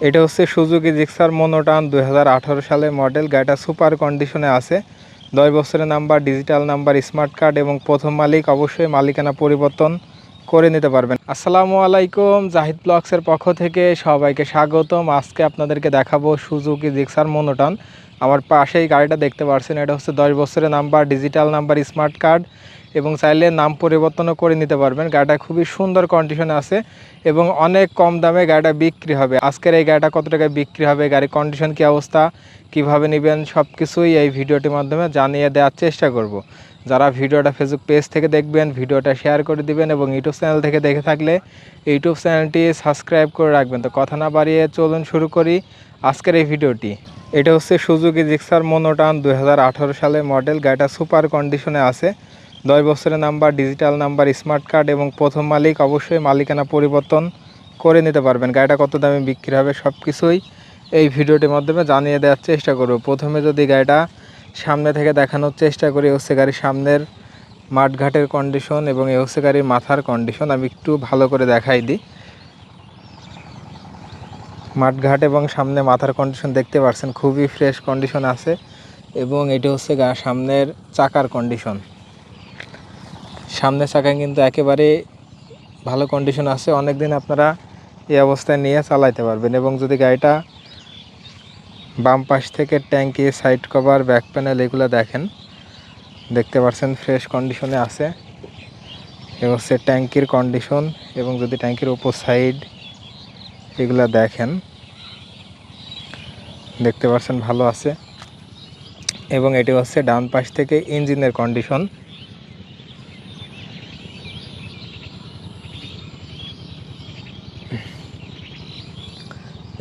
এটা হচ্ছে Suzuki Gixxer monotone 2018 সালের মডেল। গাড়িটা সুপার কন্ডিশনে আছে। 10 বছরের number, digital number, smart card এবং প্রথম মালিক। অবশ্যই মালিকানা পরিবর্তন করে নিতে পারবেন। আসসালামু আলাইকুম, জাহিদ ব্লগসের পক্ষ থেকে সবাইকে স্বাগতম। আজকে আপনাদেরকে দেখাবো সুজুকি জিক্সার মনোটন। আমার পাশেই গাড়িটা দেখতে পাচ্ছেন, এটা হচ্ছে 10 বছরের number, digital number, smart card এবং চাইলে নাম পরিবর্তনও করে নিতে পারবেন। গাড়িটা খুবই সুন্দর কন্ডিশনে আছে এবং অনেক কম দামে গাড়িটা বিক্রি হবে। আজকের এই গাড়িটা কত টাকায় বিক্রি হবে, গাড়ির কন্ডিশন কী অবস্থা, কিভাবে নেবেন, সব কিছুই এই ভিডিওটির মাধ্যমে জানিয়ে দেওয়ার চেষ্টা করব। যারা ভিডিওটা ফেসবুক পেজ থেকে দেখবেন ভিডিওটা শেয়ার করে দিবেন এবং ইউটিউব চ্যানেল থেকে দেখে থাকলে ইউটিউব চ্যানেলটি সাবস্ক্রাইব করে রাখবেন। তো কথা না বাড়িয়ে চলুন শুরু করি আজকের এই ভিডিওটি। এটা হচ্ছে সুজুকি জিক্সার মনোটন 2018 সালের মডেল। গাড়িটা সুপার কন্ডিশনে আছে। 10 বছরের number, digital number, smart card এবং প্রথম মালিক। অবশ্যই মালিকানা পরিবর্তন করে নিতে পারবেন। গাড়িটা কত দামে বিক্রি হবে সব কিছুই এই ভিডিওটির মাধ্যমে জানিয়ে দেওয়ার চেষ্টা করব। প্রথমে যদি গাড়িটা সামনে থেকে দেখানোর চেষ্টা করি, হচ্ছে গাড়ির সামনের মাঠঘাটের কন্ডিশন এবং এ হচ্ছে গাড়ির মাথার কন্ডিশন। আমি একটু ভালো করে দেখাই দিই। মাঠঘাট এবং সামনে মাথার কন্ডিশন দেখতে পাচ্ছেন, খুবই ফ্রেশ কন্ডিশন আছে। এবং এটি হচ্ছে সামনের চাকার কন্ডিশন। সামনের চাকা কিন্তু একেবারে ভালো কন্ডিশন আছে। অনেক দিন আপনারা এই অবস্থায় নিয়ে চালাইতে পারবেন। এবং যদি গাড়িটা বাম পাশ থেকে ট্যাঙ্কি, সাইড কভার, ব্যাক প্যানেল এগুলো দেখতে পাচ্ছেন ফ্রেশ কন্ডিশনে আছে। এ হচ্ছে ট্যাঙ্কির কন্ডিশন এবং যদি ট্যাঙ্কির উপর সাইড এগুলো দেখতে পাচ্ছেন ভালো আছে। এবং এটি হচ্ছে ডান পাশ থেকে ইঞ্জিনের কন্ডিশন।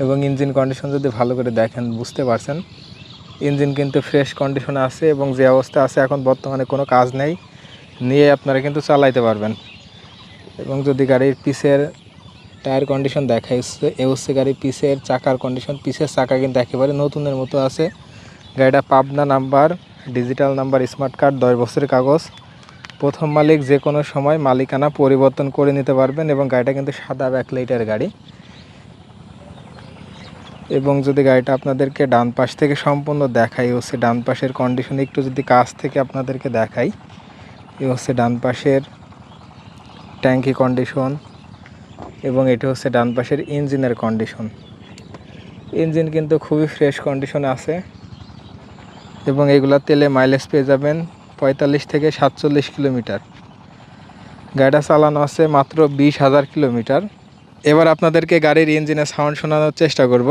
এবং ইঞ্জিন কন্ডিশন যদি ভালো করে দেখেন বুঝতে পারছেন ইঞ্জিন কিন্তু ফ্রেশ কন্ডিশনে আছে এবং যে অবস্থা আছে এখন বর্তমানে কোনো কাজ নেই, নিয়ে আপনারা কিন্তু চালাইতে পারবেন। এবং যদি গাড়ির পিছের টায়ার কন্ডিশন দেখা হচ্ছে গাড়ির পিছের চাকার কন্ডিশন। পিছের চাকা কিন্তু একেবারে নতুনের মতো আছে। গাড়িটা Pabna number, digital number, smart card, 10 বছরের কাগজ। প্রথম মালিক যে কোনো সময় মালিকানা পরিবর্তন করে নিতে পারবেন। এবং গাড়িটা কিন্তু সাদা ব্যাকলাইটের গাড়ি। এবং যদি গাড়িটা আপনাদেরকে ডান পাশ থেকে সম্পূর্ণ দেখাই, হচ্ছে ডান পাশের কন্ডিশন একটু যদি কাছ থেকে আপনাদেরকে দেখাই, এ হচ্ছে ডান পাশের ট্যাঙ্কি কন্ডিশন এবং এটি হচ্ছে ডান পাশের ইঞ্জিনের কন্ডিশন। ইঞ্জিন কিন্তু খুবই ফ্রেশ কন্ডিশনে আছে এবং এগুলা তেলে মাইলেজ পেয়ে যাবেন 45 থেকে 47 কিলোমিটার। গাড়িটা চালানো আছে মাত্র 20,000 কিলোমিটার। এবার আপনাদেরকে গাড়ির ইঞ্জিনের সাউন্ড শোনানোর চেষ্টা করব।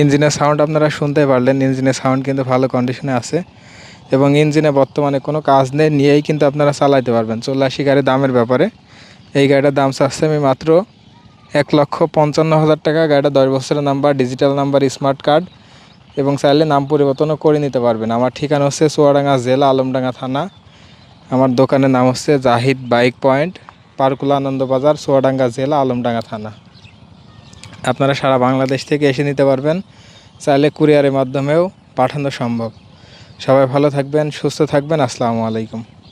ইঞ্জিনের সাউন্ড আপনারা শুনতে পারলেন। ইঞ্জিনের সাউন্ড কিন্তু ভালো কন্ডিশনে আছে এবং ইঞ্জিনে বর্তমানে কোনো কাজ নেই, নিয়েই কিন্তু আপনারা চালাইতে পারবেন। চলে আসি গাড়ির দামের ব্যাপারে। এই গাড়িটার দাম চাচ্ছে আমি মাত্র 1,55,000 টাকা। গাড়িটা 10 বছরের number, digital number, smart card এবং চাইলে নাম পরিবর্তনও করে নিতে পারবেন। আমার ঠিকানা হচ্ছে চুয়াডাঙ্গা জেলা, আলমডাঙ্গা থানা। আমার দোকানের নাম হচ্ছে জাহিদ বাইক পয়েন্ট, পারকুলা আনন্দবাজার, চুয়াডাঙ্গা জেলা, আলমডাঙ্গা থানা। আপনারা সারা বাংলাদেশ থেকে এসে নিতে পারবেন। চাইলে কুরিয়ারের মাধ্যমেও পাঠানো সম্ভব। সবাই ভালো থাকবেন, সুস্থ থাকবেন। আসসালামু আলাইকুম।